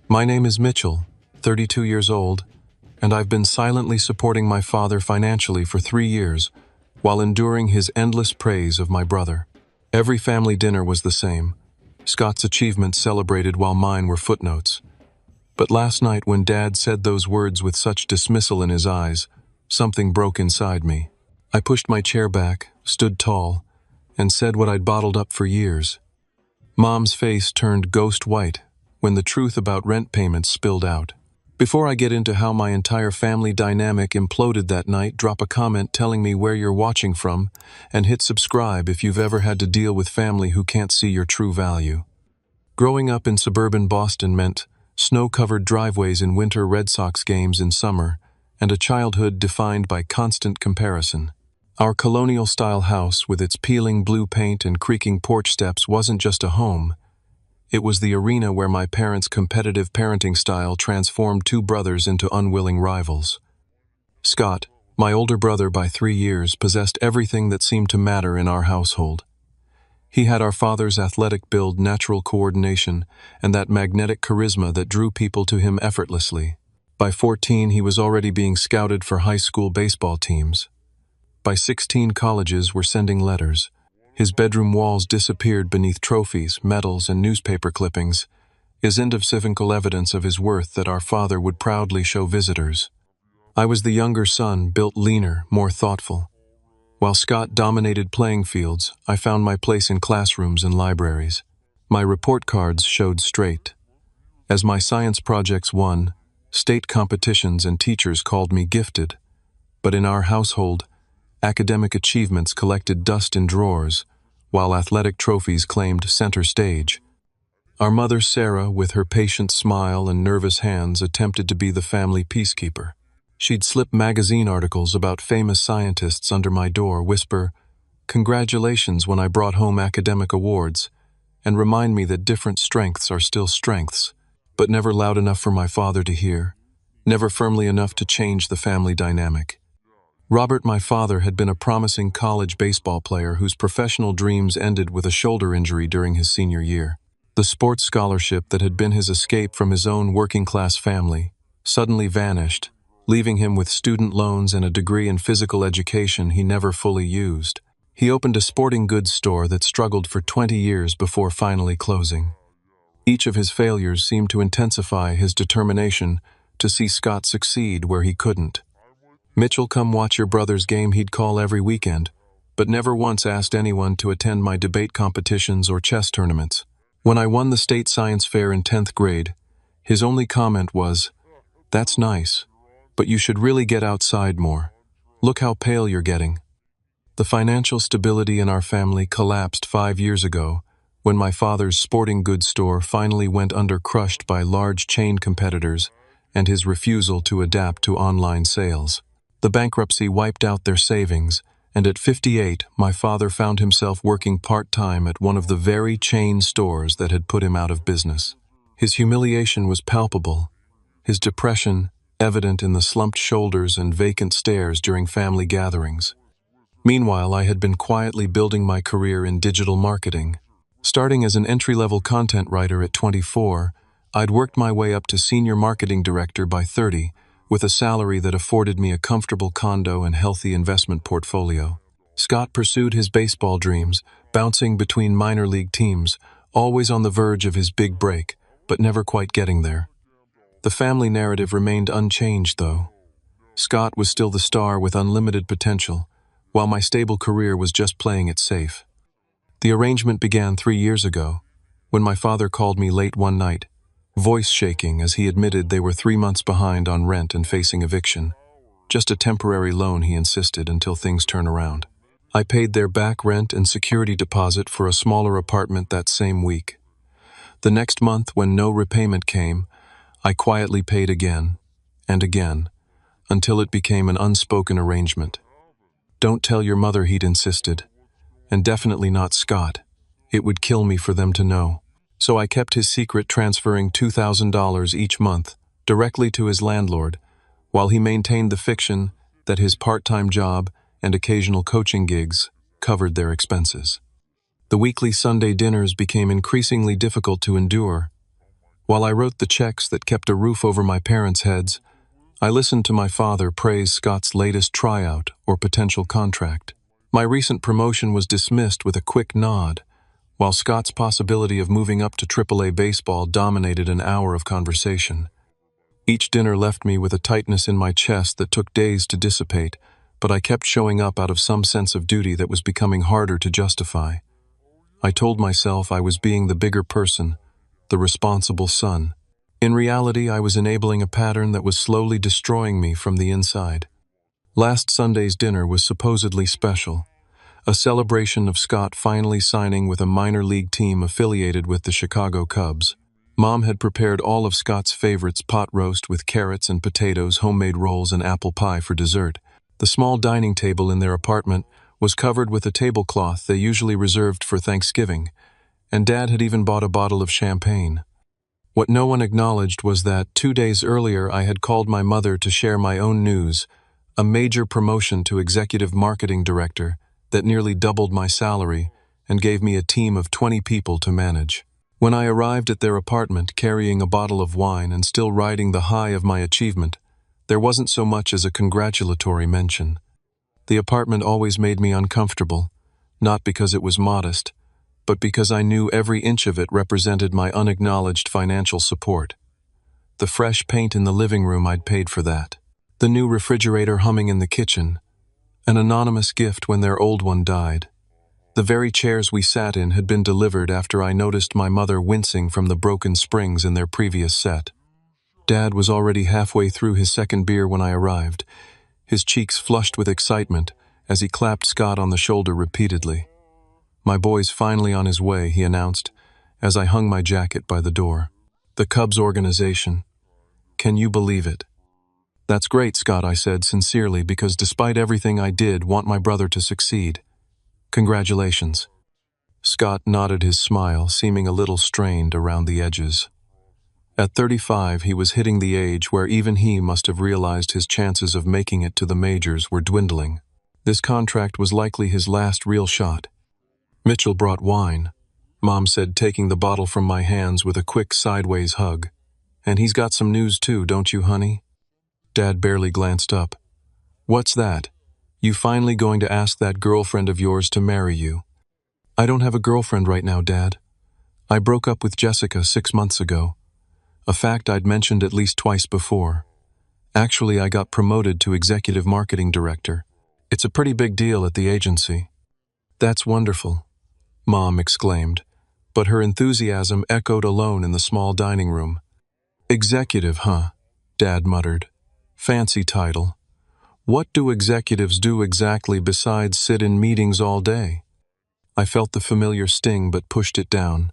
My name is Mitchell, 32 years old, and I've been silently supporting my father financially for 3 years, while enduring his endless praise of my brother. Every family dinner was the same, Scott's achievements celebrated while mine were footnotes. But last night when Dad said those words with such dismissal in his eyes, something broke inside me. I pushed my chair back, stood tall, and said what I'd bottled up for years. Mom's face turned ghost white when the truth about rent payments spilled out. Before I get into how my entire family dynamic imploded that night, drop a comment telling me where you're watching from, and hit subscribe if you've ever had to deal with family who can't see your true value. Growing up in suburban Boston meant snow-covered driveways in winter, Red Sox games in summer, and a childhood defined by constant comparison. Our colonial-style house with its peeling blue paint and creaking porch steps wasn't just a home. It was the arena where my parents' competitive parenting style transformed two brothers into unwilling rivals. Scott, my older brother by 3 years, possessed everything that seemed to matter in our household. He had our father's athletic build, natural coordination, and that magnetic charisma that drew people to him effortlessly. By 14, he was already being scouted for high school baseball teams. By 16, colleges were sending letters. His bedroom walls disappeared beneath trophies, medals, and newspaper clippings, indivisible evidence of his worth that our father would proudly show visitors. I was the younger son, built leaner, more thoughtful. While Scott dominated playing fields, I found my place in classrooms and libraries. My report cards showed straight. As my science projects won, state competitions and teachers called me gifted. But in our household, academic achievements collected dust in drawers, while athletic trophies claimed center stage. Our mother, Sarah, with her patient smile and nervous hands, attempted to be the family peacekeeper. She'd slip magazine articles about famous scientists under my door, whisper, "Congratulations," when I brought home academic awards, and remind me that different strengths are still strengths, but never loud enough for my father to hear, never firmly enough to change the family dynamic. Robert, my father, had been a promising college baseball player whose professional dreams ended with a shoulder injury during his senior year. The sports scholarship that had been his escape from his own working-class family suddenly vanished, leaving him with student loans and a degree in physical education he never fully used. He opened a sporting goods store that struggled for 20 years before finally closing. Each of his failures seemed to intensify his determination to see Scott succeed where he couldn't. "Mitchell, come watch your brother's game," he'd call every weekend, but never once asked anyone to attend my debate competitions or chess tournaments. When I won the state science fair in 10th grade, his only comment was, "That's nice, but you should really get outside more. Look how pale you're getting." The financial stability in our family collapsed 5 years ago when my father's sporting goods store finally went under, crushed by large chain competitors and his refusal to adapt to online sales. The bankruptcy wiped out their savings, and at 58, my father found himself working part-time at one of the very chain stores that had put him out of business. His humiliation was palpable, his depression evident in the slumped shoulders and vacant stares during family gatherings. Meanwhile, I had been quietly building my career in digital marketing. Starting as an entry-level content writer at 24, I'd worked my way up to senior marketing director by 30, with a salary that afforded me a comfortable condo and healthy investment portfolio. Scott pursued his baseball dreams, bouncing between minor league teams, always on the verge of his big break, but never quite getting there. The family narrative remained unchanged, though. Scott was still the star with unlimited potential, while my stable career was just playing it safe. The arrangement began 3 years ago, when my father called me late one night, voice shaking as he admitted they were 3 months behind on rent and facing eviction. Just a temporary loan, he insisted, until things turn around. I paid their back rent and security deposit for a smaller apartment that same week. The next month, when no repayment came, I quietly paid again and again, until it became an unspoken arrangement. "Don't tell your mother," he'd insisted, and definitely not Scott. It would kill me for them to know. So I kept his secret, transferring $2,000 each month directly to his landlord, while he maintained the fiction that his part-time job and occasional coaching gigs covered their expenses. The weekly Sunday dinners became increasingly difficult to endure. While I wrote the checks that kept a roof over my parents' heads, I listened to my father praise Scott's latest tryout or potential contract. My recent promotion was dismissed with a quick nod, while Scott's possibility of moving up to AAA baseball dominated an hour of conversation. Each dinner left me with a tightness in my chest that took days to dissipate, but I kept showing up out of some sense of duty that was becoming harder to justify. I told myself I was being the bigger person, the responsible son. In reality, I was enabling a pattern that was slowly destroying me from the inside. Last Sunday's dinner was supposedly special, a celebration of Scott finally signing with a minor league team affiliated with the Chicago Cubs. Mom had prepared all of Scott's favorites: pot roast with carrots and potatoes, homemade rolls, and apple pie for dessert. The small dining table in their apartment was covered with a tablecloth they usually reserved for Thanksgiving, and Dad had even bought a bottle of champagne. What no one acknowledged was that 2 days earlier I had called my mother to share my own news, a major promotion to executive marketing director that nearly doubled my salary and gave me a team of 20 people to manage. When I arrived at their apartment carrying a bottle of wine and still riding the high of my achievement, there wasn't so much as a congratulatory mention. The apartment always made me uncomfortable, not because it was modest, but because I knew every inch of it represented my unacknowledged financial support. The fresh paint in the living room, I'd paid for that. The new refrigerator humming in the kitchen, an anonymous gift when their old one died. The very chairs we sat in had been delivered after I noticed my mother wincing from the broken springs in their previous set. Dad was already halfway through his second beer when I arrived, his cheeks flushed with excitement as he clapped Scott on the shoulder repeatedly. "My boy's finally on his way," he announced, as I hung my jacket by the door. "The Cubs organization. Can you believe it?" "That's great, Scott," I said sincerely, because despite everything I did want my brother to succeed. "Congratulations." Scott nodded his smile, seeming a little strained around the edges. At 35, he was hitting the age where even he must have realized his chances of making it to the majors were dwindling. This contract was likely his last real shot. "Mitchell brought wine," Mom said, taking the bottle from my hands with a quick sideways hug. "And he's got some news too, don't you, honey?" Dad barely glanced up. "What's that? You finally going to ask that girlfriend of yours to marry you?" "I don't have a girlfriend right now, Dad. I broke up with Jessica 6 months ago, a fact I'd mentioned at least twice before. Actually, I got promoted to executive marketing director. It's a pretty big deal at the agency." "That's wonderful," Mom exclaimed, but her enthusiasm echoed alone in the small dining room. "Executive, huh?" Dad muttered. "Fancy title. What do executives do exactly besides sit in meetings all day?" I felt the familiar sting but pushed it down.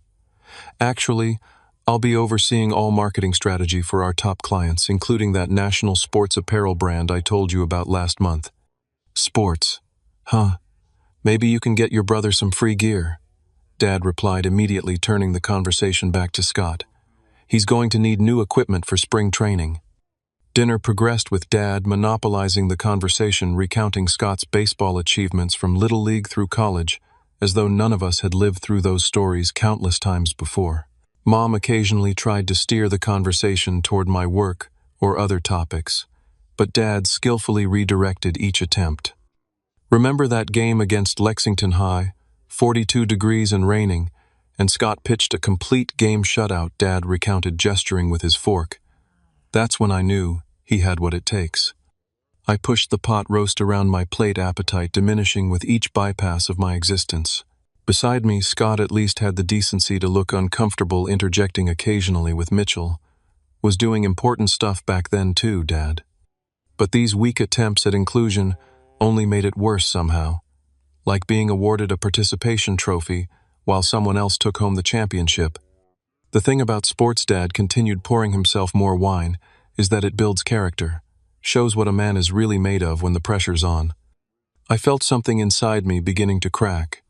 "Actually, I'll be overseeing all marketing strategy for our top clients, including that national sports apparel brand I told you about last month." "Sports? Huh. Maybe you can get your brother some free gear," Dad replied, immediately turning the conversation back to Scott. "He's going to need new equipment for spring training." Dinner progressed with Dad monopolizing the conversation, recounting Scott's baseball achievements from Little League through college, as though none of us had lived through those stories countless times before. Mom occasionally tried to steer the conversation toward my work or other topics, but Dad skillfully redirected each attempt. "Remember that game against Lexington High, 42 degrees and raining, and Scott pitched a complete game shutout," Dad recounted, gesturing with his fork. "That's when I knew he had what it takes." I pushed the pot roast around my plate, appetite diminishing with each bypass of my existence. Beside me, Scott at least had the decency to look uncomfortable, interjecting occasionally with "Mitchell was doing important stuff back then too, Dad." But these weak attempts at inclusion only made it worse somehow, like being awarded a participation trophy while someone else took home the championship. "The thing about sports," Dad continued, pouring himself more wine, "is that it builds character, shows what a man is really made of when the pressure's on." I felt something inside me beginning to crack.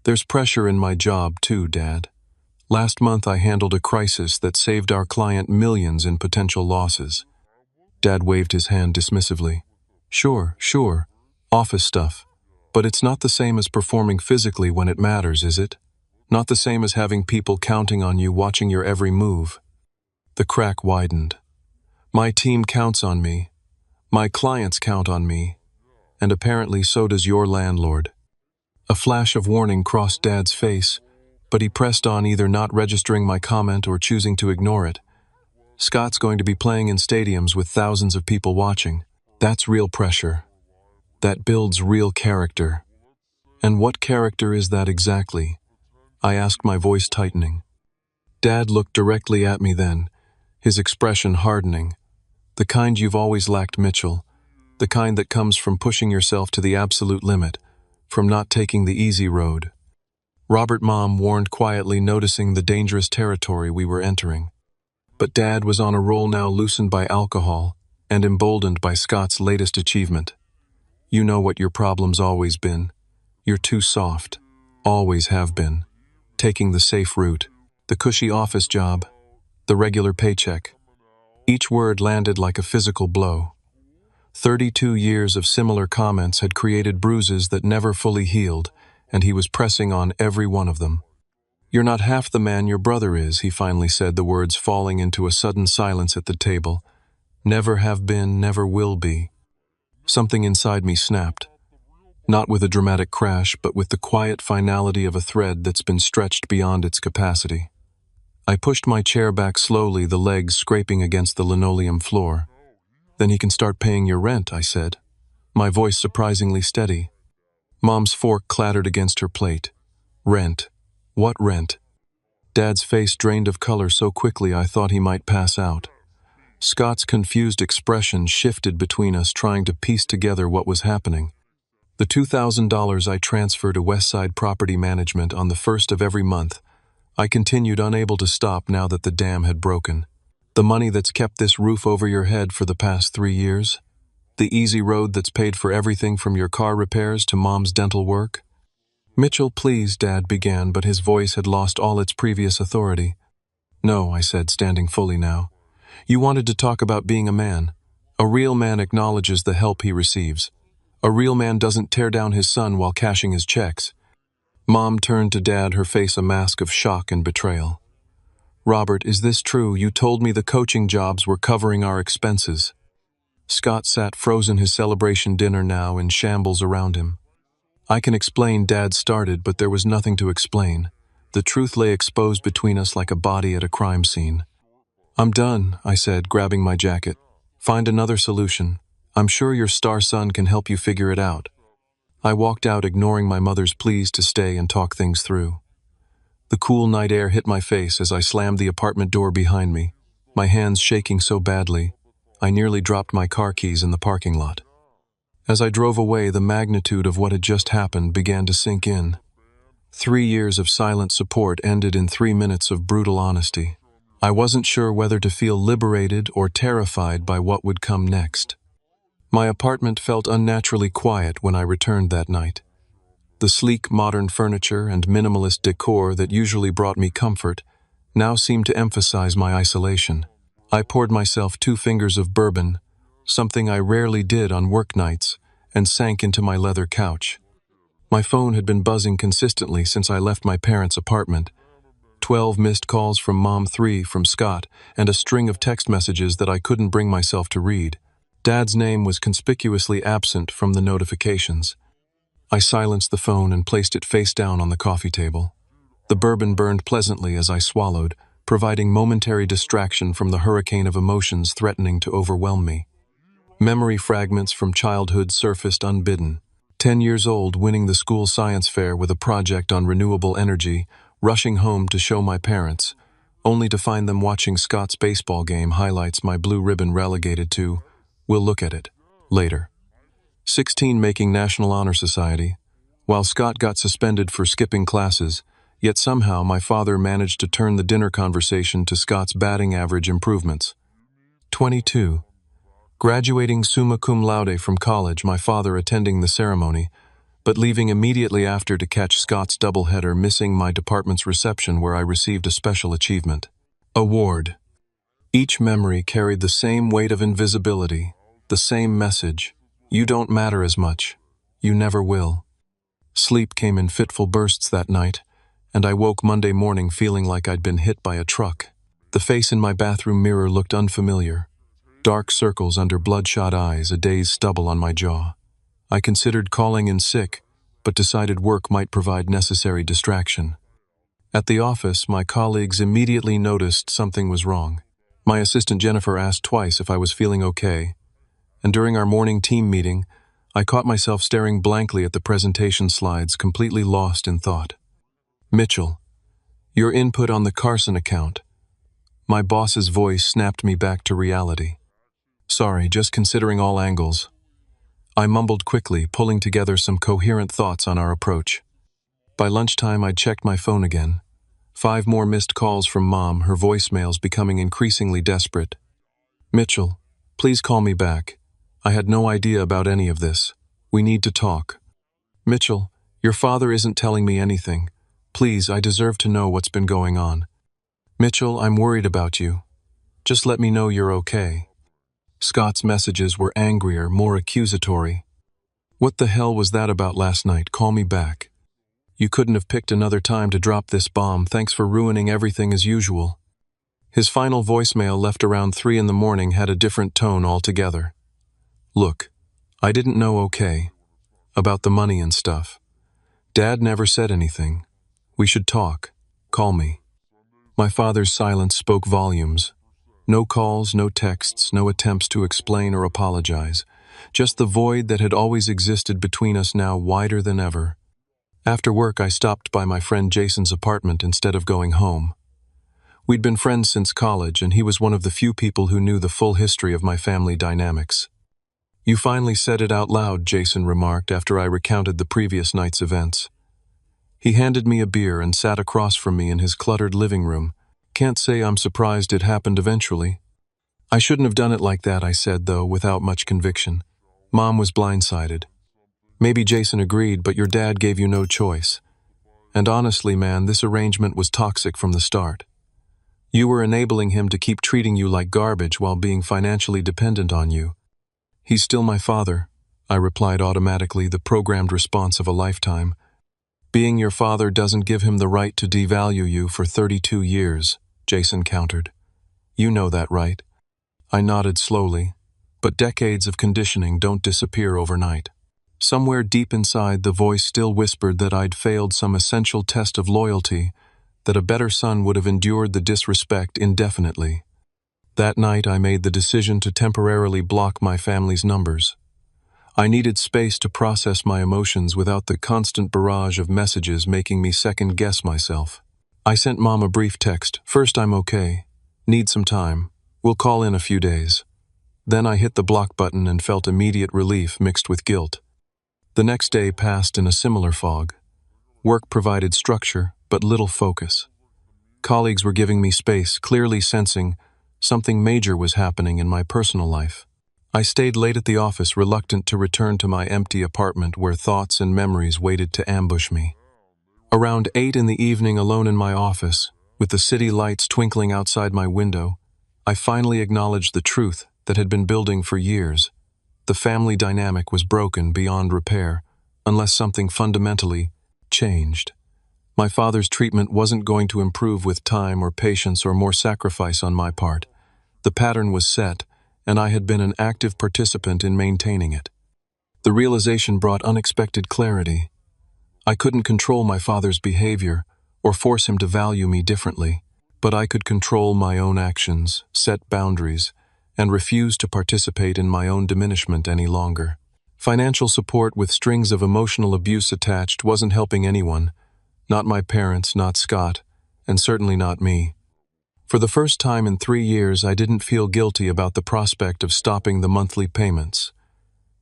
"There's pressure in my job too, Dad. Last month I handled a crisis that saved our client millions in potential losses." Dad waved his hand dismissively. Sure, office stuff. But it's not the same as performing physically when it matters, is it? Not the same as having people counting on you, watching your every move." The crack widened. My team counts on me. My clients count on me. And apparently so does your landlord. A flash of warning crossed Dad's face, but he pressed on, either not registering my comment or choosing to ignore it. Scott's going to be playing in stadiums with thousands of people watching. That's real pressure. That builds real character. And what character is that exactly? I asked, my voice tightening. Dad looked directly at me then, his expression hardening. The kind you've always lacked, Mitchell. The kind that comes from pushing yourself to the absolute limit, from not taking the easy road. Robert, Mom warned quietly, noticing the dangerous territory we were entering. But Dad was on a roll now, loosened by alcohol and emboldened by Scott's latest achievement. You know what your problem's always been. You're too soft. Always have been. Taking the safe route. The cushy office job. The regular paycheck. Each word landed like a physical blow. 32 years of similar comments had created bruises that never fully healed, and he was pressing on every one of them. You're not half the man your brother is, he finally said, the words falling into a sudden silence at the table. Never have been, never will be. Something inside me snapped. Not with a dramatic crash, but with the quiet finality of a thread that's been stretched beyond its capacity. I pushed my chair back slowly, the legs scraping against the linoleum floor. Then he can start paying your rent, I said, my voice surprisingly steady. Mom's fork clattered against her plate. Rent. What rent? Dad's face drained of color so quickly I thought he might pass out. Scott's confused expression shifted between us, trying to piece together what was happening. The $2,000 I transfer to Westside Property Management on the first of every month. I continued, unable to stop now that the dam had broken. The money that's kept this roof over your head for the past 3 years? The easy road that's paid for everything from your car repairs to Mom's dental work? Mitchell, please, Dad began, but his voice had lost all its previous authority. No, I said, standing fully now. You wanted to talk about being a man. A real man acknowledges the help he receives. A real man doesn't tear down his son while cashing his checks. Mom turned to Dad, her face a mask of shock and betrayal. Robert, is this true? You told me the coaching jobs were covering our expenses. Scott sat frozen, his celebration dinner now in shambles around him. I can explain, Dad started, but there was nothing to explain. The truth lay exposed between us like a body at a crime scene. I'm done, I said, grabbing my jacket. Find another solution. I'm sure your star son can help you figure it out. I walked out, ignoring my mother's pleas to stay and talk things through. The cool night air hit my face as I slammed the apartment door behind me, my hands shaking so badly, I nearly dropped my car keys in the parking lot. As I drove away, the magnitude of what had just happened began to sink in. 3 years of silent support ended in 3 minutes of brutal honesty. I wasn't sure whether to feel liberated or terrified by what would come next. My apartment felt unnaturally quiet when I returned that night. The sleek modern furniture and minimalist decor that usually brought me comfort now seemed to emphasize my isolation. I poured myself 2 fingers of bourbon, something I rarely did on work nights, and sank into my leather couch. My phone had been buzzing consistently since I left my parents' apartment. 12 missed calls from Mom, 3 from Scott, and a string of text messages that I couldn't bring myself to read. Dad's name was conspicuously absent from the notifications. I silenced the phone and placed it face down on the coffee table. The bourbon burned pleasantly as I swallowed, providing momentary distraction from the hurricane of emotions threatening to overwhelm me. Memory fragments from childhood surfaced unbidden. 10 years old, winning the school science fair with a project on renewable energy, rushing home to show my parents, only to find them watching Scott's baseball game highlights, my blue ribbon relegated to, "We'll look at it later." 16, making National Honor Society. While Scott got suspended for skipping classes, yet somehow my father managed to turn the dinner conversation to Scott's batting average improvements. 22. Graduating summa cum laude from college, my father attending the ceremony, but leaving immediately after to catch Scott's doubleheader, missing my department's reception where I received a special achievement award. Each memory carried the same weight of invisibility, the same message: you don't matter as much. You never will. Sleep came in fitful bursts that night, and I woke Monday morning feeling like I'd been hit by a truck. The face in my bathroom mirror looked unfamiliar. Dark circles under bloodshot eyes, a day's stubble on my jaw. I considered calling in sick, but decided work might provide necessary distraction. At the office, my colleagues immediately noticed something was wrong. My assistant Jennifer asked twice if I was feeling okay, and during our morning team meeting, I caught myself staring blankly at the presentation slides, completely lost in thought. Mitchell, your input on the Carson account. My boss's voice snapped me back to reality. Sorry, just considering all angles. I mumbled quickly, pulling together some coherent thoughts on our approach. By lunchtime, I'd checked my phone again. 5 more missed calls from Mom, her voicemails becoming increasingly desperate. Mitchell, please call me back. I had no idea about any of this. We need to talk. Mitchell, your father isn't telling me anything. Please, I deserve to know what's been going on. Mitchell, I'm worried about you. Just let me know you're okay. Scott's messages were angrier, more accusatory. What the hell was that about last night? Call me back. You couldn't have picked another time to drop this bomb. Thanks for ruining everything as usual. His final voicemail, left around 3 in the morning, had a different tone altogether. Look, I didn't know okay. About the money and stuff. Dad never said anything. We should talk. Call me. My father's silence spoke volumes. No calls, no texts, no attempts to explain or apologize. Just the void that had always existed between us, now wider than ever. After work, I stopped by my friend Jason's apartment instead of going home. We'd been friends since college, and he was one of the few people who knew the full history of my family dynamics. You finally said it out loud, Jason remarked after I recounted the previous night's events. He handed me a beer and sat across from me in his cluttered living room. Can't say I'm surprised it happened eventually. I shouldn't have done it like that, I said, though, without much conviction. Mom was blindsided. Maybe Jason agreed, but your dad gave you no choice. And honestly, man, this arrangement was toxic from the start. You were enabling him to keep treating you like garbage while being financially dependent on you. He's still my father, I replied automatically, the programmed response of a lifetime. Being your father doesn't give him the right to devalue you for 32 years, Jason countered. You know that, right? I nodded slowly, but decades of conditioning don't disappear overnight. Somewhere deep inside, the voice still whispered that I'd failed some essential test of loyalty, that a better son would have endured the disrespect indefinitely. That night, I made the decision to temporarily block my family's numbers. I needed space to process my emotions without the constant barrage of messages making me second-guess myself. I sent Mom a brief text. First, I'm okay. Need some time. We'll call in a few days. Then I hit the block button and felt immediate relief mixed with guilt. The next day passed in a similar fog. Work provided structure, but little focus. Colleagues were giving me space, clearly sensing something major was happening in my personal life. I stayed late at the office, reluctant to return to my empty apartment where thoughts and memories waited to ambush me. Around 8 in the evening, alone in my office, with the city lights twinkling outside my window, I finally acknowledged the truth that had been building for years. The family dynamic was broken beyond repair, unless something fundamentally changed. My father's treatment wasn't going to improve with time or patience or more sacrifice on my part. The pattern was set, and I had been an active participant in maintaining it. The realization brought unexpected clarity. I couldn't control my father's behavior or force him to value me differently, but I could control my own actions, set boundaries, and refuse to participate in my own diminishment any longer. Financial support with strings of emotional abuse attached wasn't helping anyone, not my parents, not Scott, and certainly not me. For the first time in 3 years, I didn't feel guilty about the prospect of stopping the monthly payments.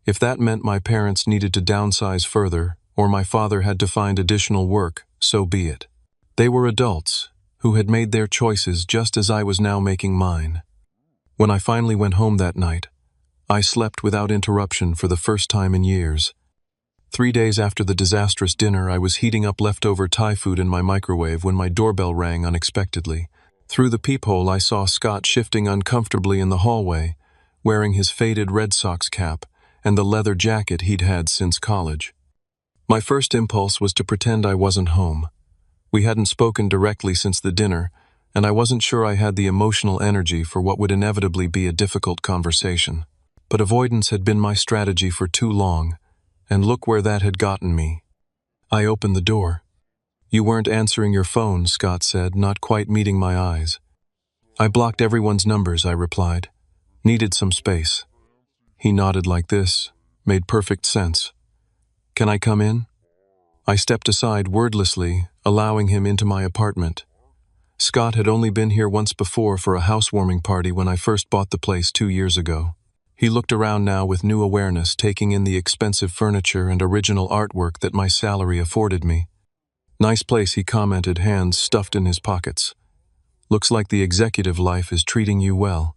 If that meant my parents needed to downsize further, or my father had to find additional work, so be it. They were adults who had made their choices just as I was now making mine. When I finally went home that night, I slept without interruption for the first time in years. 3 days after the disastrous dinner, I was heating up leftover Thai food in my microwave when my doorbell rang unexpectedly. Through the peephole, I saw Scott shifting uncomfortably in the hallway, wearing his faded Red Sox cap and the leather jacket he'd had since college. My first impulse was to pretend I wasn't home. We hadn't spoken directly since the dinner, and I wasn't sure I had the emotional energy for what would inevitably be a difficult conversation. But avoidance had been my strategy for too long, and look where that had gotten me. I opened the door. "You weren't answering your phone," Scott said, not quite meeting my eyes. "I blocked everyone's numbers," I replied. "Needed some space." He nodded like this. Made perfect sense. "Can I come in?" I stepped aside wordlessly, allowing him into my apartment. Scott had only been here once before for a housewarming party when I first bought the place 2 years ago. He looked around now with new awareness, taking in the expensive furniture and original artwork that my salary afforded me. "Nice place," he commented, hands stuffed in his pockets. "Looks like the executive life is treating you well."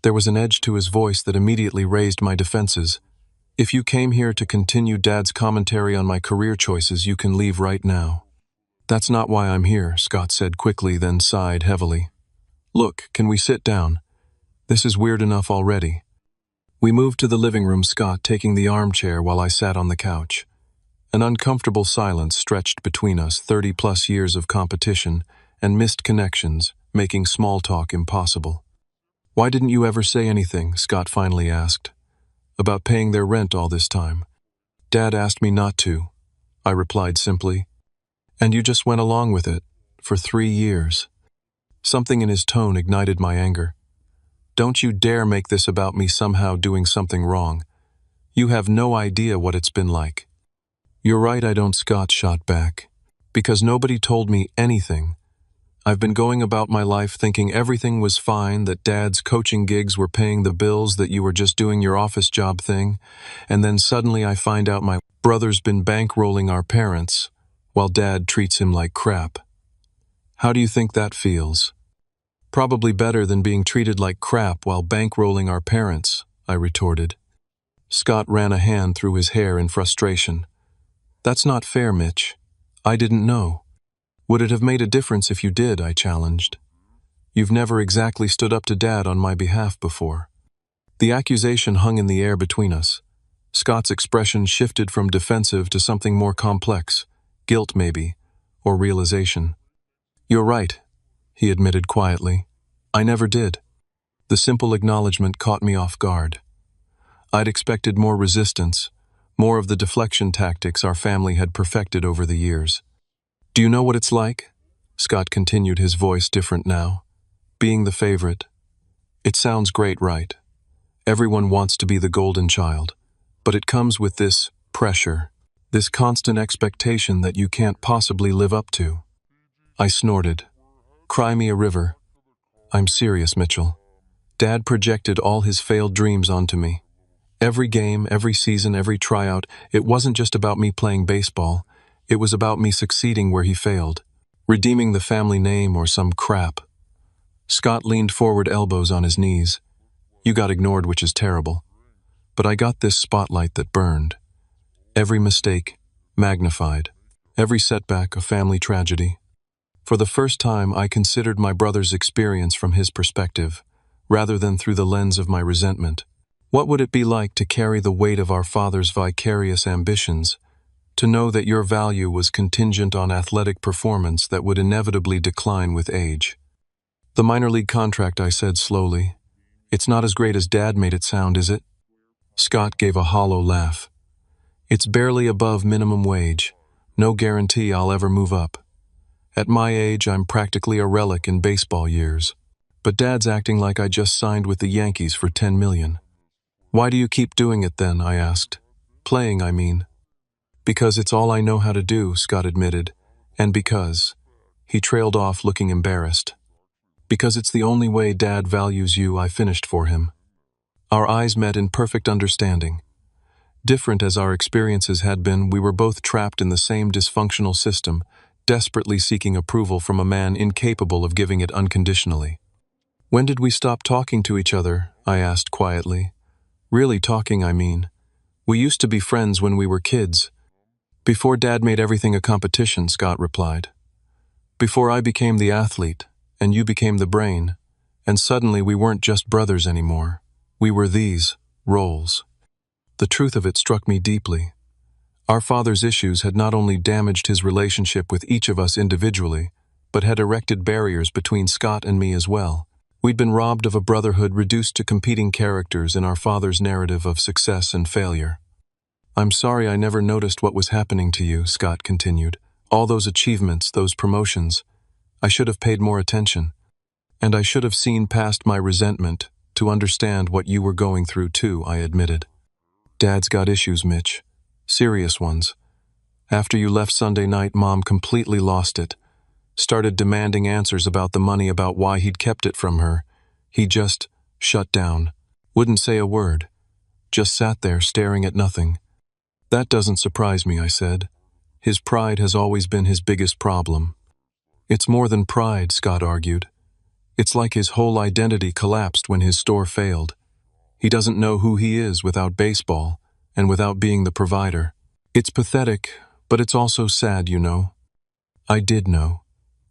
There was an edge to his voice that immediately raised my defenses. "If you came here to continue Dad's commentary on my career choices, you can leave right now." "That's not why I'm here," Scott said quickly, then sighed heavily. "Look, can we sit down? This is weird enough already." We moved to the living room, Scott taking the armchair while I sat on the couch. An uncomfortable silence stretched between us, 30-plus years of competition and missed connections, making small talk impossible. "Why didn't you ever say anything?" Scott finally asked. "About paying their rent all this time." "Dad asked me not to," I replied simply. "And you just went along with it, for 3 years. Something in his tone ignited my anger. "Don't you dare make this about me somehow doing something wrong. You have no idea what it's been like." "You're right, I don't," Scott shot back. "Because nobody told me anything. I've been going about my life thinking everything was fine, that Dad's coaching gigs were paying the bills, that you were just doing your office job thing, and then suddenly I find out my brother's been bankrolling our parents, while Dad treats him like crap. How do you think that feels?" "Probably better than being treated like crap while bankrolling our parents," I retorted. Scott ran a hand through his hair in frustration. "That's not fair, Mitch. I didn't know." "Would it have made a difference if you did?" I challenged. "You've never exactly stood up to Dad on my behalf before." The accusation hung in the air between us. Scott's expression shifted from defensive to something more complex. Guilt, maybe, or realization. "You're right," he admitted quietly. "I never did." The simple acknowledgement caught me off guard. I'd expected more resistance, more of the deflection tactics our family had perfected over the years. "Do you know what it's like?" Scott continued, his voice different now. "Being the favorite. It sounds great, right? Everyone wants to be the golden child, but it comes with this pressure, this constant expectation that you can't possibly live up to." I snorted. "Cry me a river." "I'm serious, Mitchell. Dad projected all his failed dreams onto me. Every game, every season, every tryout, it wasn't just about me playing baseball. It was about me succeeding where he failed, redeeming the family name or some crap." Scott leaned forward, elbows on his knees. "You got ignored, which is terrible. But I got this spotlight that burned. Every mistake, magnified. Every setback, a family tragedy. For the first time, I considered my brother's experience from his perspective, rather than through the lens of my resentment. What would it be like to carry the weight of our father's vicarious ambitions, to know that your value was contingent on athletic performance that would inevitably decline with age?" "The minor league contract," I said slowly. "It's not as great as Dad made it sound, is it?" Scott gave a hollow laugh. "It's barely above minimum wage. No guarantee I'll ever move up. At my age, I'm practically a relic in baseball years. But Dad's acting like I just signed with the Yankees for $10 million. "Why do you keep doing it then?" I asked. "Playing, I mean." "Because it's all I know how to do," Scott admitted. "And because—" He trailed off, looking embarrassed. "Because it's the only way Dad values you," I finished for him. Our eyes met in perfect understanding. Different as our experiences had been, we were both trapped in the same dysfunctional system, desperately seeking approval from a man incapable of giving it unconditionally. "When did we stop talking to each other?" I asked quietly. "Really talking, I mean. We used to be friends when we were kids." "Before Dad made everything a competition," Scott replied. "Before I became the athlete, and you became the brain, and suddenly we weren't just brothers anymore. We were these roles." The truth of it struck me deeply. Our father's issues had not only damaged his relationship with each of us individually, but had erected barriers between Scott and me as well. We'd been robbed of a brotherhood reduced to competing characters in our father's narrative of success and failure. "I'm sorry I never noticed what was happening to you," Scott continued. "All those achievements, those promotions. I should have paid more attention. And I should have seen past my resentment to understand what you were going through too," I admitted. "Dad's got issues, Mitch. Serious ones. After you left Sunday night, Mom completely lost it. Started demanding answers about the money, about why he'd kept it from her. He just shut down. Wouldn't say a word. Just sat there staring at nothing." "That doesn't surprise me," I said. "His pride has always been his biggest problem." "It's more than pride," Scott argued. "It's like his whole identity collapsed when his store failed. He doesn't know who he is without baseball and without being the provider. It's pathetic, but it's also sad, you know." I did know.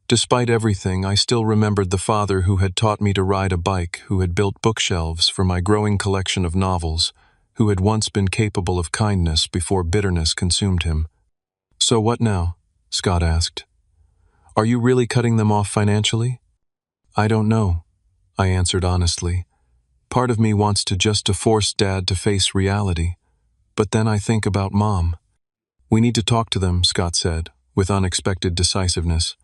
Despite everything, I still remembered the father who had taught me to ride a bike, who had built bookshelves for my growing collection of novels, who had once been capable of kindness before bitterness consumed him. "So what now?" Scott asked. "Are you really cutting them off financially?" "I don't know," I answered honestly. "Part of me wants to force Dad to face reality, but then I think about Mom." "We need to talk to them," Scott said, with unexpected decisiveness.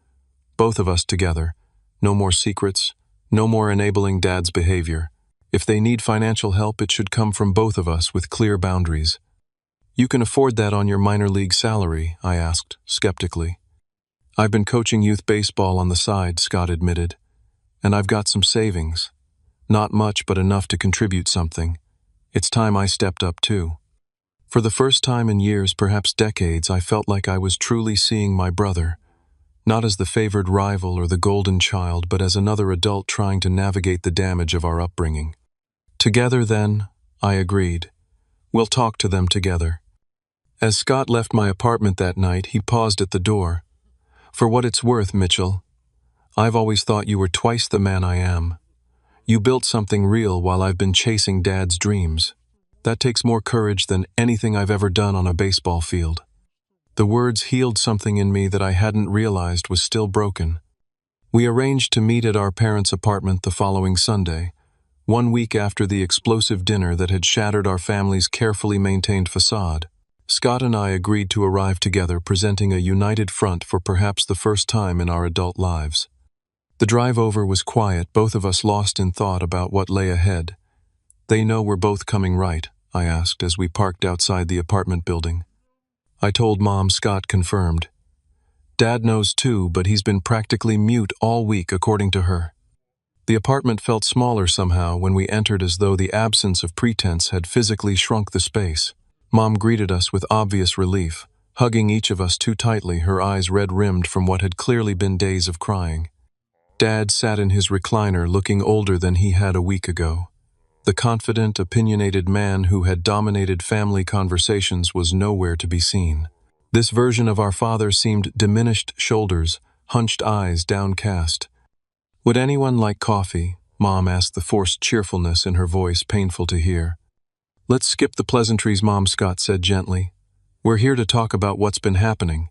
"Both of us together. No more secrets, no more enabling Dad's behavior. If they need financial help, it should come from both of us with clear boundaries." "You can afford that on your minor league salary?" I asked, skeptically. "I've been coaching youth baseball on the side," Scott admitted. "And I've got some savings. Not much, but enough to contribute something. It's time I stepped up too." For the first time in years, perhaps decades, I felt like I was truly seeing my brother, not as the favored rival or the golden child, but as another adult trying to navigate the damage of our upbringing. "Together, then," I agreed. "We'll talk to them together." As Scott left my apartment that night, he paused at the door. "For what it's worth, Mitchell, I've always thought you were twice the man I am. You built something real while I've been chasing Dad's dreams. That takes more courage than anything I've ever done on a baseball field." The words healed something in me that I hadn't realized was still broken. We arranged to meet at our parents' apartment the following Sunday, 1 week after the explosive dinner that had shattered our family's carefully maintained facade. Scott and I agreed to arrive together, presenting a united front for perhaps the first time in our adult lives. The drive over was quiet, both of us lost in thought about what lay ahead. "They know we're both coming, right?" I asked as we parked outside the apartment building. "I told Mom," Scott confirmed. "Dad knows too, but he's been practically mute all week, according to her." The apartment felt smaller somehow when we entered, as though the absence of pretense had physically shrunk the space. Mom greeted us with obvious relief, hugging each of us too tightly, her eyes red-rimmed from what had clearly been days of crying. Dad sat in his recliner, looking older than he had a week ago. The confident, opinionated man who had dominated family conversations was nowhere to be seen. This version of our father seemed diminished shoulders, hunched eyes downcast. "Would anyone like coffee?" Mom asked, the forced cheerfulness in her voice painful to hear. "Let's skip the pleasantries, Mom," Scott said gently. "We're here to talk about what's been happening."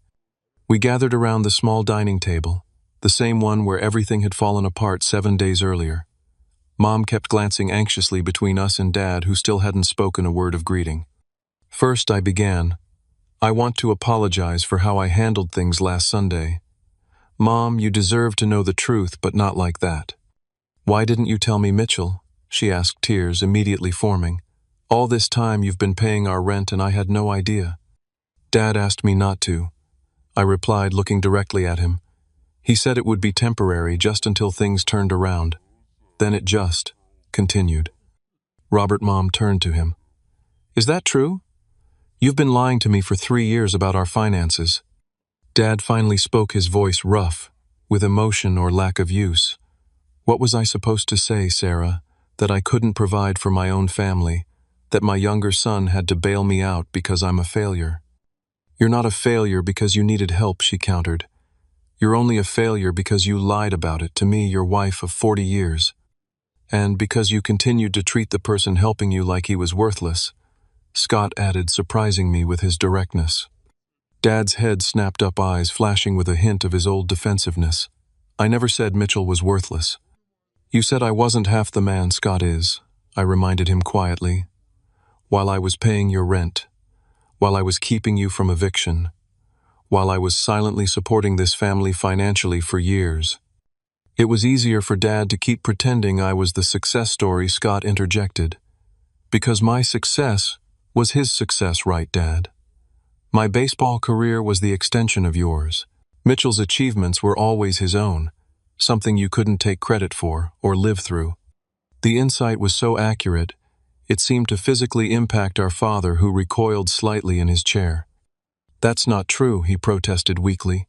We gathered around the small dining table, the same one where everything had fallen apart 7 days earlier. Mom kept glancing anxiously between us and Dad, who still hadn't spoken a word of greeting. "First," I began, "I want to apologize for how I handled things last Sunday. Mom, you deserve to know the truth, but not like that." "Why didn't you tell me, Mitchell?" she asked, tears immediately forming. "All this time you've been paying our rent and I had no idea." "Dad asked me not to," I replied, looking directly at him. "He said it would be temporary, just until things turned around. Then it just continued." Robert, Mom turned to him. "Is that true? You've been lying to me for 3 years about our finances." Dad finally spoke, his voice rough, with emotion or lack of use. "What was I supposed to say, Sarah? That I couldn't provide for my own family? That my younger son had to bail me out because I'm a failure?" "You're not a failure because you needed help," she countered. "You're only a failure because you lied about it to me, your wife of 40 years. And because you continued to treat the person helping you like he was worthless," Scott added, surprising me with his directness. Dad's head snapped up, eyes flashing with a hint of his old defensiveness. I never said Mitchell was worthless. You said I wasn't half the man Scott is, I reminded him quietly. While I was paying your rent, while I was keeping you from eviction, while I was silently supporting this family financially for years. It was easier for Dad to keep pretending I was the success story Scott interjected. Because my success was his success, right, Dad? My baseball career was the extension of yours. Mitchell's achievements were always his own, something you couldn't take credit for or live through. The insight was so accurate, it seemed to physically impact our father, who recoiled slightly in his chair. That's not true, he protested weakly.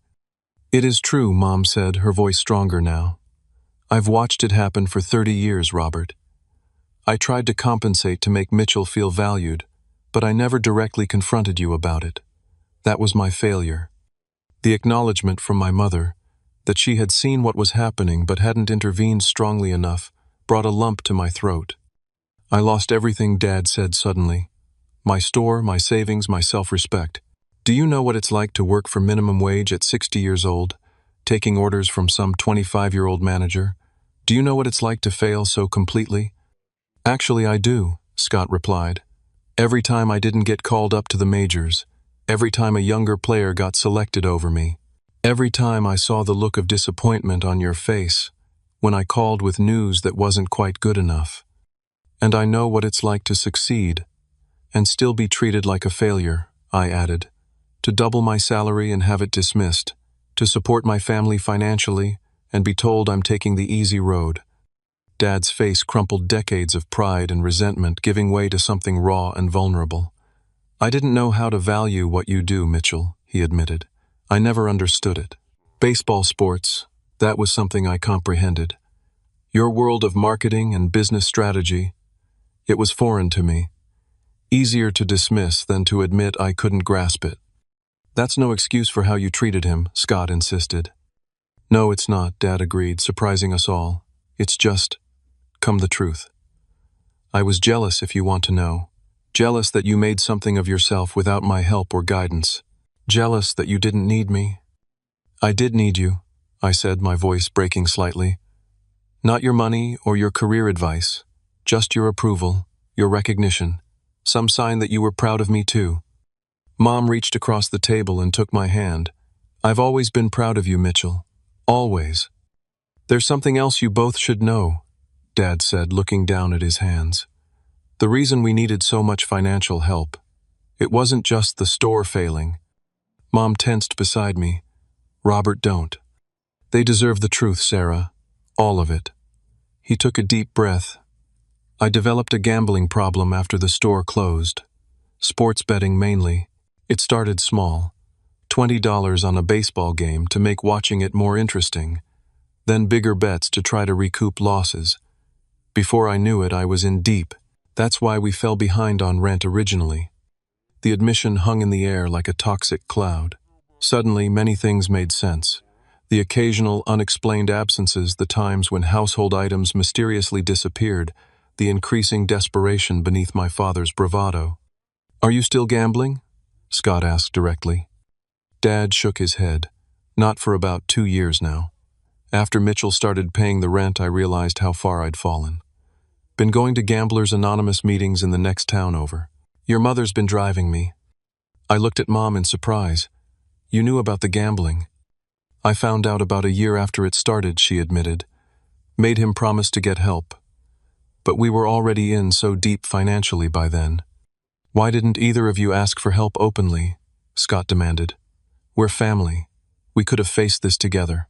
It is true, Mom said, her voice stronger now. I've watched it happen for 30 years, Robert. I tried to compensate to make Mitchell feel valued, but I never directly confronted you about it. That was my failure. The acknowledgement from my mother, that she had seen what was happening but hadn't intervened strongly enough, brought a lump to my throat. I lost everything, Dad said suddenly. My store, my savings, my self-respect. Do you know what it's like to work for minimum wage at 60 years old, taking orders from some 25-year-old manager? Do you know what it's like to fail so completely? Actually, I do, Scott replied. Every time I didn't get called up to the majors, every time a younger player got selected over me, every time I saw the look of disappointment on your face when I called with news that wasn't quite good enough. And I know what it's like to succeed and still be treated like a failure, I added. To double my salary and have it dismissed, to support my family financially and be told I'm taking the easy road. Dad's face crumpled, decades of pride and resentment giving way to something raw and vulnerable. I didn't know how to value what you do, Mitchell, he admitted. I never understood it. Baseball sports, that was something I comprehended. Your world of marketing and business strategy, it was foreign to me. Easier to dismiss than to admit I couldn't grasp it. That's no excuse for how you treated him, Scott insisted. No, it's not, Dad agreed, surprising us all. It's just, come the truth. I was jealous, if you want to know. Jealous that you made something of yourself without my help or guidance. Jealous that you didn't need me. I did need you, I said, my voice breaking slightly. Not your money or your career advice, just your approval, your recognition, some sign that you were proud of me too. Mom reached across the table and took my hand. I've always been proud of you, Mitchell. Always. There's something else you both should know, Dad said, looking down at his hands. The reason we needed so much financial help, it wasn't just the store failing. Mom tensed beside me. Robert, don't. They deserve the truth, Sarah. All of it. He took a deep breath. I developed a gambling problem after the store closed. Sports betting mainly. It started small. $20 on a baseball game to make watching it more interesting. Then bigger bets to try to recoup losses. Before I knew it, I was in deep. That's why we fell behind on rent originally. The admission hung in the air like a toxic cloud. Suddenly, many things made sense. The occasional unexplained absences, the times when household items mysteriously disappeared, the increasing desperation beneath my father's bravado. Are you still gambling? Scott asked directly. Dad shook his head. Not for about 2 years now. After Mitchell started paying the rent, I realized how far I'd fallen. Been going to Gamblers Anonymous meetings in the next town over. Your mother's been driving me. I looked at Mom in surprise. You knew about the gambling. I found out about a year after it started, she admitted. Made him promise to get help. But we were already in so deep financially by then. Why didn't either of you ask for help openly? Scott demanded. We're family. We could have faced this together.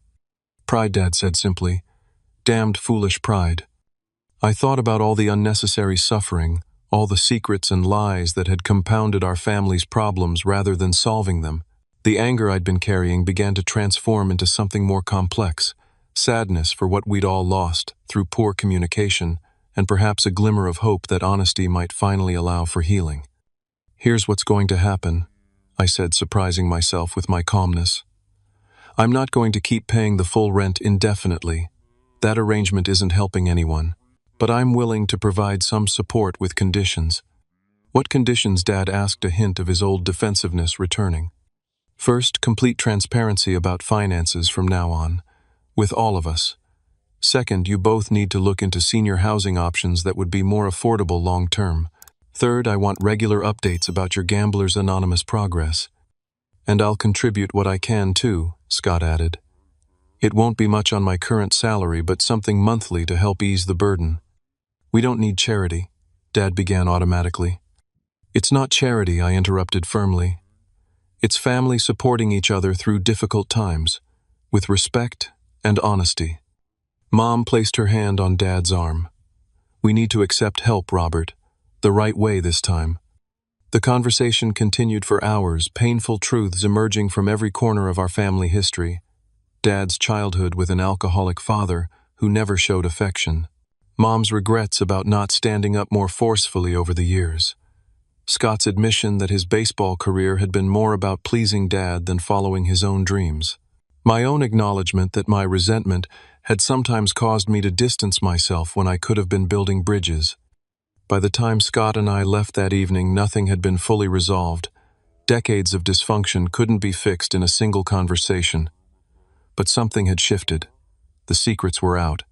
Pride, Dad said simply. Damned foolish pride. I thought about all the unnecessary suffering, all the secrets and lies that had compounded our family's problems rather than solving them. The anger I'd been carrying began to transform into something more complex. Sadness for what we'd all lost through poor communication, and perhaps a glimmer of hope that honesty might finally allow for healing. Here's what's going to happen, I said, surprising myself with my calmness. I'm not going to keep paying the full rent indefinitely. That arrangement isn't helping anyone. But I'm willing to provide some support with conditions. What conditions? Dad asked, a hint of his old defensiveness returning. First, complete transparency about finances from now on. with all of us. Second, you both need to look into senior housing options that would be more affordable long-term. Third, I want regular updates about your Gamblers Anonymous progress. And I'll contribute what I can too, Scott added. It won't be much on my current salary, but something monthly to help ease the burden. We don't need charity, Dad began automatically. It's not charity, I interrupted firmly. It's family supporting each other through difficult times, with respect and honesty. Mom placed her hand on Dad's arm. We need to accept help, Robert. The right way this time. The conversation continued for hours, painful truths emerging from every corner of our family history. Dad's childhood with an alcoholic father who never showed affection. Mom's regrets about not standing up more forcefully over the years. Scott's admission that his baseball career had been more about pleasing Dad than following his own dreams. My own acknowledgement that my resentment had sometimes caused me to distance myself when I could have been building bridges. By the time Scott and I left that evening, nothing had been fully resolved. Decades of dysfunction couldn't be fixed in a single conversation. But something had shifted. The secrets were out.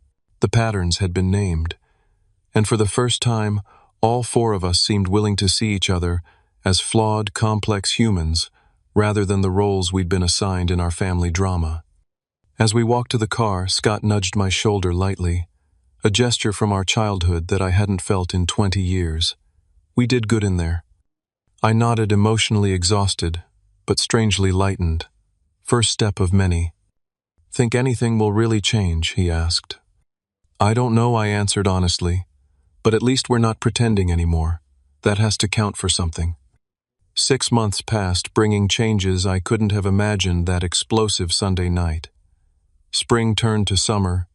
The patterns had been named. And for the first time, all four of us seemed willing to see each other as flawed, complex humans, rather than the roles we'd been assigned in our family drama. As we walked to the car, Scott nudged my shoulder lightly, a gesture from our childhood that I hadn't felt in 20 years. We did good in there. I nodded, emotionally exhausted, but strangely lightened. First step of many. Think anything will really change, he asked. I don't know, I answered honestly. But at least we're not pretending anymore. That has to count for something. 6 months passed, bringing changes I couldn't have imagined that explosive Sunday night. Spring turned to summer,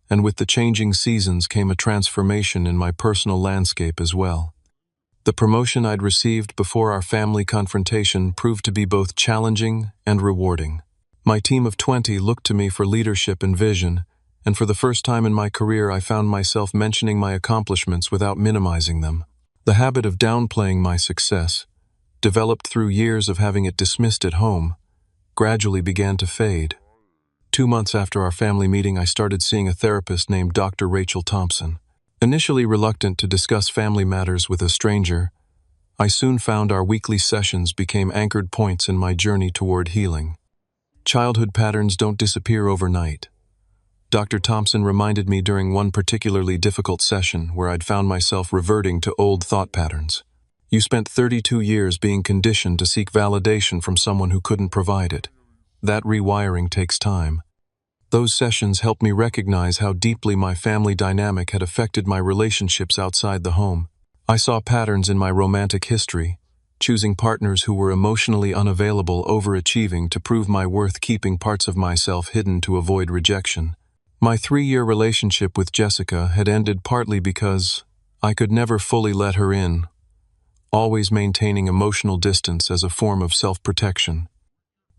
and with the changing seasons came a transformation in my personal landscape as well. The promotion I'd received before our family confrontation proved to be both challenging and rewarding. My team of 20 looked to me for leadership and vision, and for the first time in my career I found myself mentioning my accomplishments without minimizing them. The habit of downplaying my success, developed through years of having it dismissed at home, gradually began to fade. 2 months after our family meeting, I started seeing a therapist named Dr. Rachel Thompson. Initially reluctant to discuss family matters with a stranger, I soon found our weekly sessions became anchored points in my journey toward healing. Childhood patterns don't disappear overnight. Dr. Thompson reminded me during one particularly difficult session where I'd found myself reverting to old thought patterns. You spent 32 years being conditioned to seek validation from someone who couldn't provide it. That rewiring takes time. Those sessions helped me recognize how deeply my family dynamic had affected my relationships outside the home. I saw patterns in my romantic history, choosing partners who were emotionally unavailable, overachieving to prove my worth, keeping parts of myself hidden to avoid rejection. My 3-year relationship with Jessica had ended partly because I could never fully let her in, always maintaining emotional distance as a form of self-protection.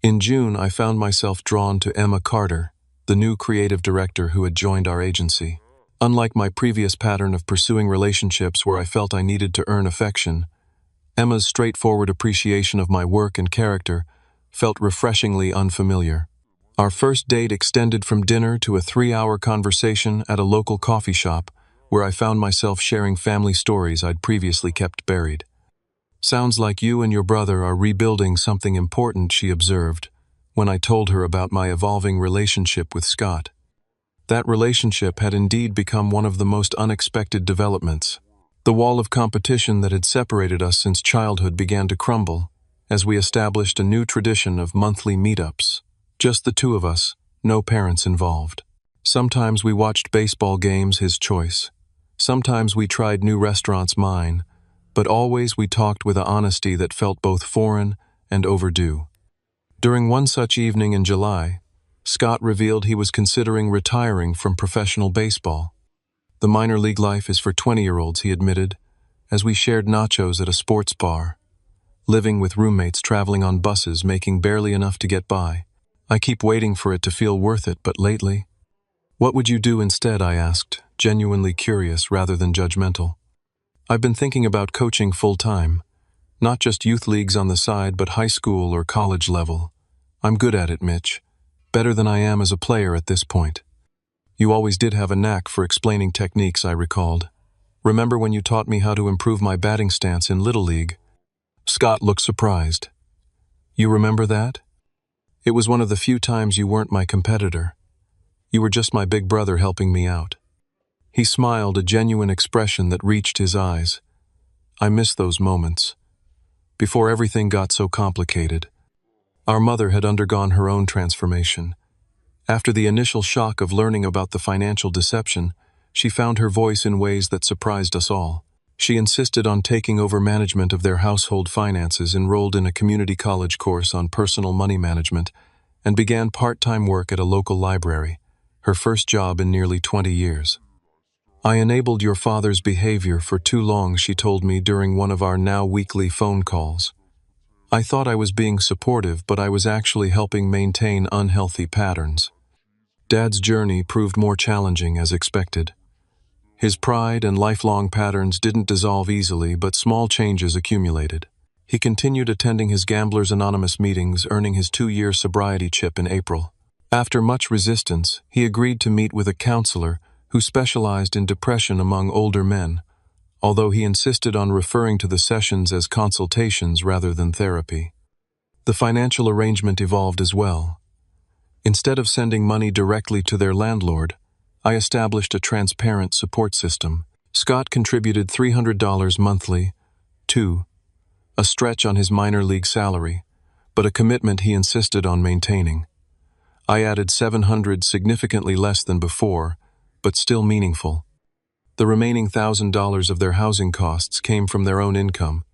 In June, I found myself drawn to Emma Carter, the new creative director who had joined our agency. Unlike my previous pattern of pursuing relationships where I felt I needed to earn affection, Emma's straightforward appreciation of my work and character felt refreshingly unfamiliar. Our first date extended from dinner to a 3-hour conversation at a local coffee shop where I found myself sharing family stories I'd previously kept buried. Sounds like you and your brother are rebuilding something important, she observed, when I told her about my evolving relationship with Scott. That relationship had indeed become one of the most unexpected developments. The wall of competition that had separated us since childhood began to crumble as we established a new tradition of monthly meetups. Just the two of us, no parents involved. Sometimes we watched baseball games, his choice. Sometimes we tried new restaurants, mine. But always we talked with an honesty that felt both foreign and overdue. During one such evening in July, Scott revealed he was considering retiring from professional baseball. The minor league life is for 20-year-olds, he admitted, as we shared nachos at a sports bar. Living with roommates, traveling on buses, making barely enough to get by. I keep waiting for it to feel worth it, but lately... What would you do instead, I asked, genuinely curious rather than judgmental. I've been thinking about coaching full-time, not just youth leagues on the side, but high school or college level. I'm good at it, Mitch. better than I am as a player at this point. You always did have a knack for explaining techniques, I recalled. Remember when you taught me how to improve my batting stance in Little League? Scott looked surprised. You remember that? It was one of the few times you weren't my competitor. You were just my big brother helping me out. He smiled, a genuine expression that reached his eyes. I miss those moments. Before everything got so complicated. Our mother had undergone her own transformation. After the initial shock of learning about the financial deception, she found her voice in ways that surprised us all. She insisted on taking over management of their household finances, enrolled in a community college course on personal money management, and began part-time work at a local library, her first job in nearly 20 years. I enabled your father's behavior for too long, she told me during one of our now weekly phone calls. I thought I was being supportive, but I was actually helping maintain unhealthy patterns. Dad's journey proved more challenging as expected. His pride and lifelong patterns didn't dissolve easily, but small changes accumulated. He continued attending his Gamblers Anonymous meetings, earning his 2-year sobriety chip in April. After much resistance, he agreed to meet with a counselor who specialized in depression among older men, although he insisted on referring to the sessions as consultations rather than therapy. The financial arrangement evolved as well. Instead of sending money directly to their landlord, I established a transparent support system. Scott contributed $300 monthly, a stretch on his minor league salary, but a commitment he insisted on maintaining. I added $700, significantly less than before, but still meaningful. The remaining $1,000 of their housing costs came from their own income.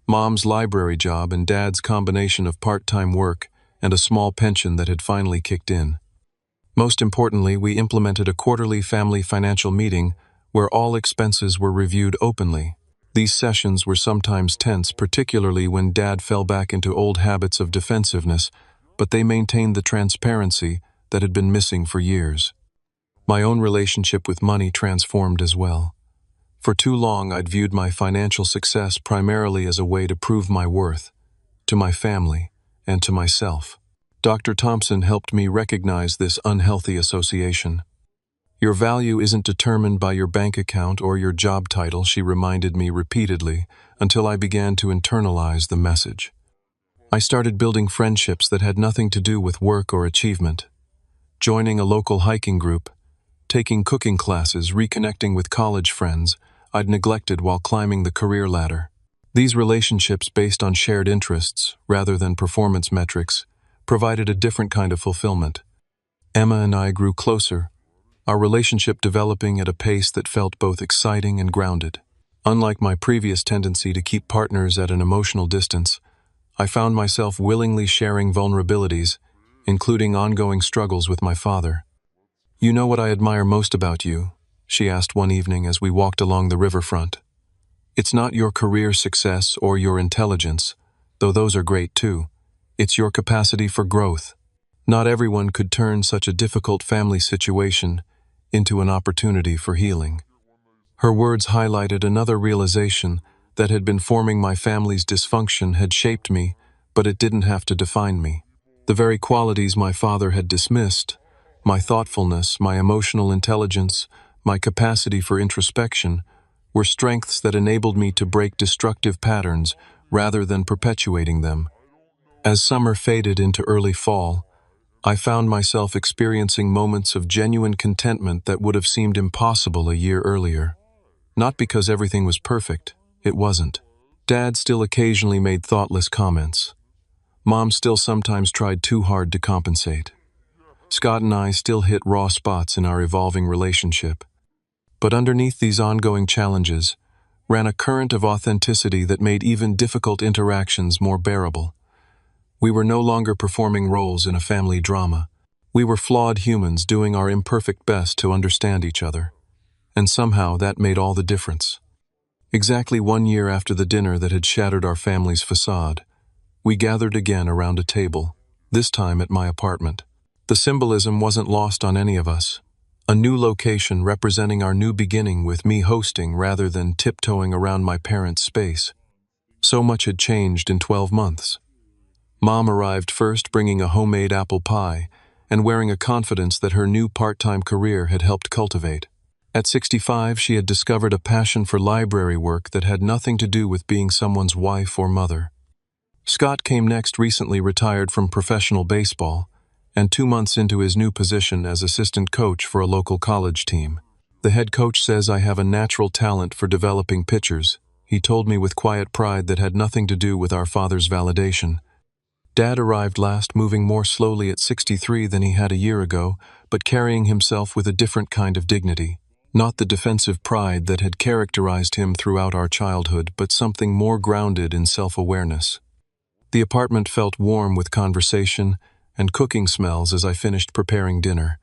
Mom's library job and Dad's combination of part-time work and a small pension that had finally kicked in. Most importantly, we implemented a quarterly family financial meeting where all expenses were reviewed openly. These sessions were sometimes tense, particularly when Dad fell back into old habits of defensiveness, but they maintained the transparency that had been missing for years. My own relationship with money transformed as well. For too long, I'd viewed my financial success primarily as a way to prove my worth, to my family, and to myself. Dr. Thompson helped me recognize this unhealthy association. Your value isn't determined by your bank account or your job title, she reminded me repeatedly, until I began to internalize the message. I started building friendships that had nothing to do with work or achievement. Joining a local hiking group, taking cooking classes, reconnecting with college friends I'd neglected while climbing the career ladder. These relationships based on shared interests, rather than performance metrics, provided a different kind of fulfillment. Emma and I grew closer, our relationship developing at a pace that felt both exciting and grounded. Unlike my previous tendency to keep partners at an emotional distance, I found myself willingly sharing vulnerabilities, including ongoing struggles with my father. You know what I admire most about you? She asked one evening as we walked along the riverfront. It's not your career success or your intelligence, though those are great too. It's your capacity for growth. Not everyone could turn such a difficult family situation into an opportunity for healing. Her words highlighted another realization that had been forming. My family's dysfunction had shaped me, but it didn't have to define me. The very qualities my father had dismissed, my thoughtfulness, my emotional intelligence, my capacity for introspection, were strengths that enabled me to break destructive patterns rather than perpetuating them. As summer faded into early fall, I found myself experiencing moments of genuine contentment that would have seemed impossible a year earlier. Not because everything was perfect, it wasn't. Dad still occasionally made thoughtless comments. Mom still sometimes tried too hard to compensate. Scott and I still hit raw spots in our evolving relationship. But underneath these ongoing challenges ran a current of authenticity that made even difficult interactions more bearable. We were no longer performing roles in a family drama. We were flawed humans doing our imperfect best to understand each other. And somehow that made all the difference. Exactly 1 year after the dinner that had shattered our family's facade, we gathered again around a table, this time at my apartment. The symbolism wasn't lost on any of us. A new location representing our new beginning, with me hosting rather than tiptoeing around my parents' space. So much had changed in 12 months. Mom arrived first, bringing a homemade apple pie, and wearing a confidence that her new part-time career had helped cultivate. At 65, she had discovered a passion for library work that had nothing to do with being someone's wife or mother. Scott came next, recently retired from professional baseball, and 2 months into his new position as assistant coach for a local college team. The head coach says I have a natural talent for developing pitchers, he told me with quiet pride that had nothing to do with our father's validation. Dad arrived last, moving more slowly at 63 than he had a year ago, but carrying himself with a different kind of dignity. Not the defensive pride that had characterized him throughout our childhood, but something more grounded in self-awareness. The apartment felt warm with conversation and cooking smells as I finished preparing dinner.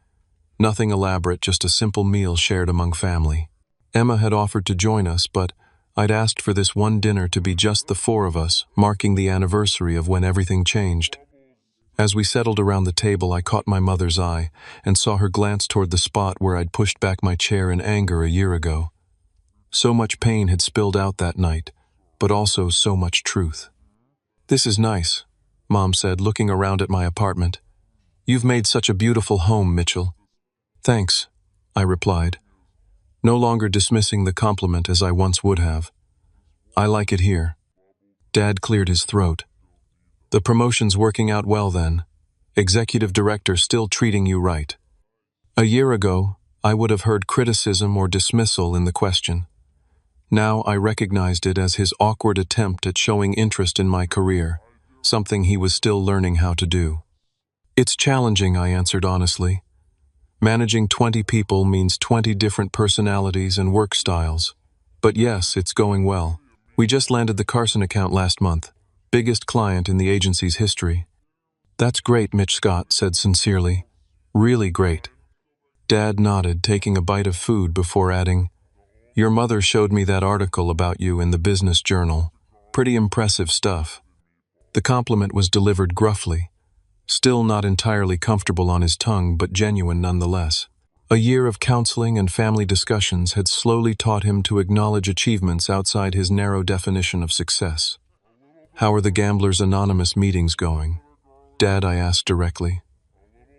Nothing elaborate, just a simple meal shared among family. Emma had offered to join us, but I'd asked for this one dinner to be just the 4 of us, marking the anniversary of when everything changed. As we settled around the table, I caught my mother's eye and saw her glance toward the spot where I'd pushed back my chair in anger a year ago. So much pain had spilled out that night, but also so much truth. "This is nice," Mom said, looking around at my apartment. "You've made such a beautiful home, Mitchell." "Thanks," I replied, no longer dismissing the compliment as I once would have. "I like it here." Dad cleared his throat. "The promotion's working out well then. Executive director still treating you right." A year ago, I would have heard criticism or dismissal in the question. Now I recognized it as his awkward attempt at showing interest in my career, something he was still learning how to do. "It's challenging," I answered honestly. "Managing 20 people means 20 different personalities and work styles. But yes, it's going well. We just landed the Carson account last month, biggest client in the agency's history." "That's great," Mitch Scott said sincerely. "Really great." Dad nodded, taking a bite of food before adding, "Your mother showed me that article about you in the Business Journal. Pretty impressive stuff." The compliment was delivered gruffly, still not entirely comfortable on his tongue, but genuine nonetheless. A year of counseling and family discussions had slowly taught him to acknowledge achievements outside his narrow definition of success. "How are the Gamblers Anonymous meetings going, Dad?" I asked directly.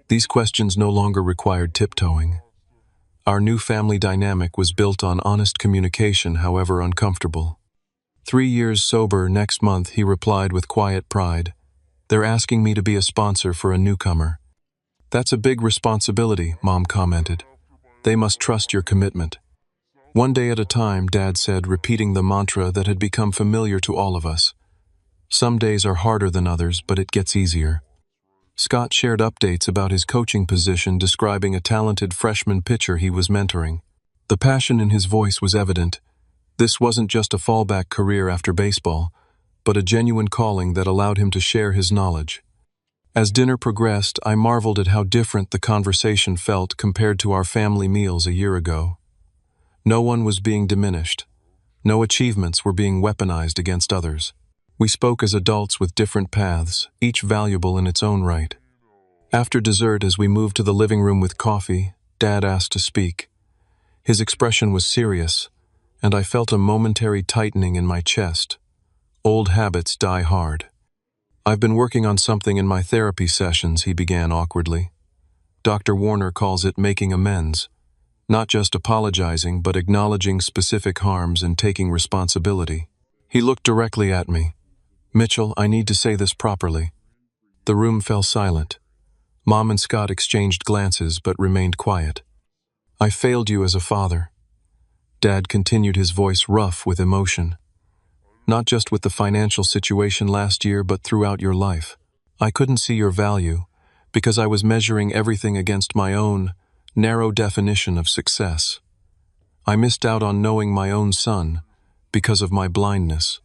These questions no longer required tiptoeing. Our new family dynamic was built on honest communication, however uncomfortable. 3 years sober next month, he replied with quiet pride. "They're asking me to be a sponsor for a newcomer." "That's a big responsibility," Mom commented. "They must trust your commitment." "One day at a time," Dad said, repeating the mantra that had become familiar to all of us. "Some days are harder than others, but it gets easier." Scott shared updates about his coaching position, describing a talented freshman pitcher he was mentoring. The passion in his voice was evident. This wasn't just a fallback career after baseball, but a genuine calling that allowed him to share his knowledge. As dinner progressed, I marveled at how different the conversation felt compared to our family meals a year ago. No one was being diminished. No achievements were being weaponized against others. We spoke as adults with different paths, each valuable in its own right. After dessert, as we moved to the living room with coffee, Dad asked to speak. His expression was serious, and I felt a momentary tightening in my chest. Old habits die hard. "I've been working on something in my therapy sessions," he began awkwardly. "Dr. Warner calls it making amends. Not just apologizing, but acknowledging specific harms and taking responsibility." He looked directly at me. "Mitchell, I need to say this properly." The room fell silent. Mom and Scott exchanged glances but remained quiet. "I failed you as a father." Dad continued, his voice rough with emotion. "Not just with the financial situation last year, but throughout your life. I couldn't see your value because I was measuring everything against my own narrow definition of success. I missed out on knowing my own son because of my blindness."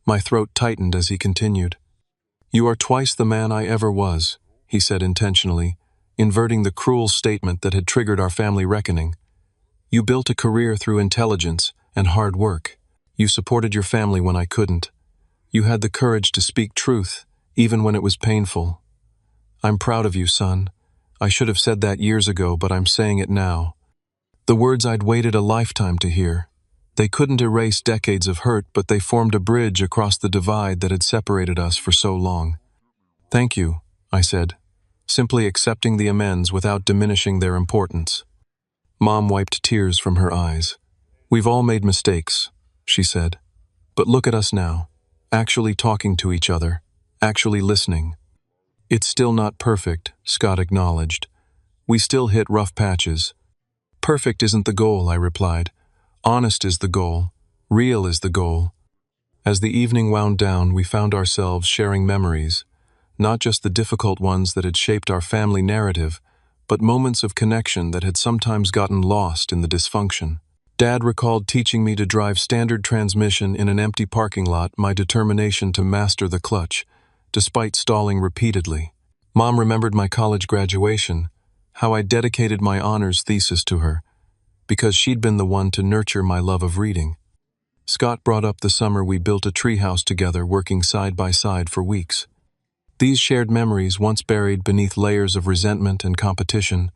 My throat tightened as he continued. "You are twice the man I ever was," he said intentionally, inverting the cruel statement that had triggered our family reckoning. "You built a career through intelligence and hard work. You supported your family when I couldn't. You had the courage to speak truth, even when it was painful. I'm proud of you, son. I should have said that years ago, but I'm saying it now." The words I'd waited a lifetime to hear. They couldn't erase decades of hurt, but they formed a bridge across the divide that had separated us for so long. "Thank you," I said. simply accepting the amends without diminishing their importance. Mom wiped tears from her eyes. "We've all made mistakes," she said. "But look at us now, actually talking to each other, actually listening." "It's still not perfect," Scott acknowledged. "We still hit rough patches." "Perfect isn't the goal," I replied. "Honest is the goal. Real is the goal." As the evening wound down, we found ourselves sharing memories, not just the difficult ones that had shaped our family narrative, but moments of connection that had sometimes gotten lost in the dysfunction. Dad recalled teaching me to drive standard transmission in an empty parking lot, my determination to master the clutch, despite stalling repeatedly. Mom remembered my college graduation, how I dedicated my honors thesis to her, because she'd been the one to nurture my love of reading. Scott brought up the summer we built a treehouse together, working side by side for weeks. These shared memories, once buried beneath layers of resentment and competition,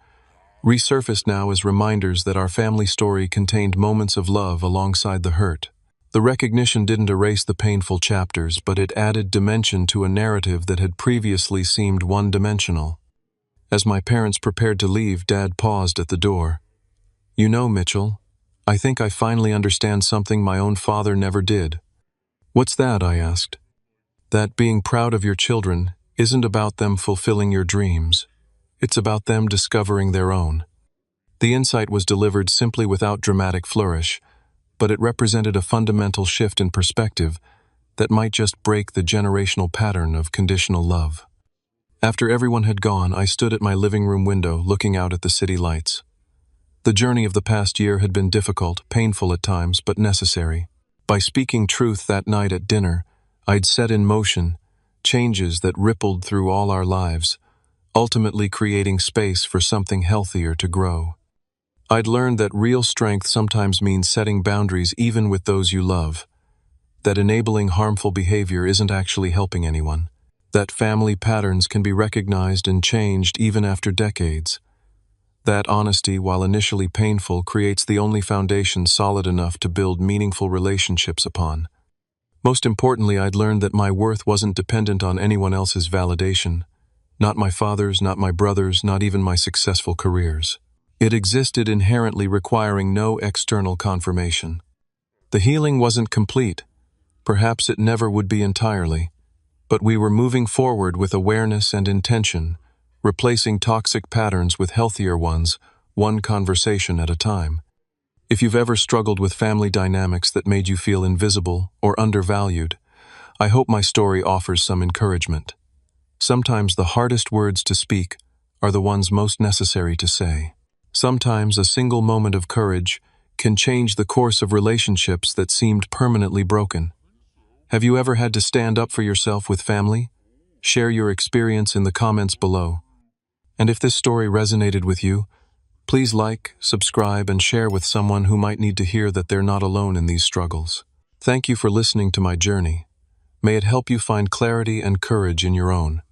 resurfaced now as reminders that our family story contained moments of love alongside the hurt. The recognition didn't erase the painful chapters, but it added dimension to a narrative that had previously seemed one-dimensional. As my parents prepared to leave, Dad paused at the door. "You know, Mitchell, I think I finally understand something my own father never did." "What's that?" I asked. "That being proud of your children isn't about them fulfilling your dreams. It's about them discovering their own." The insight was delivered simply without dramatic flourish, but it represented a fundamental shift in perspective that might just break the generational pattern of conditional love. After everyone had gone, I stood at my living room window looking out at the city lights. The journey of the past year had been difficult, painful at times, but necessary. By speaking truth that night at dinner, I'd set in motion changes that rippled through all our lives, ultimately creating space for something healthier to grow. I'd learned that real strength sometimes means setting boundaries even with those you love, that enabling harmful behavior isn't actually helping anyone, that family patterns can be recognized and changed even after decades, that honesty, while initially painful, creates the only foundation solid enough to build meaningful relationships upon. Most importantly, I'd learned that my worth wasn't dependent on anyone else's validation, not my father's, not my brother's, not even my successful careers. It existed inherently, requiring no external confirmation. The healing wasn't complete. Perhaps it never would be entirely. But we were moving forward with awareness and intention, replacing toxic patterns with healthier ones, one conversation at a time. If you've ever struggled with family dynamics that made you feel invisible or undervalued, I hope my story offers some encouragement. Sometimes the hardest words to speak are the ones most necessary to say. Sometimes a single moment of courage can change the course of relationships that seemed permanently broken. Have you ever had to stand up for yourself with family? Share your experience in the comments below. And if this story resonated with you, please like, subscribe, and share with someone who might need to hear that they're not alone in these struggles. Thank you for listening to my journey. May it help you find clarity and courage in your own.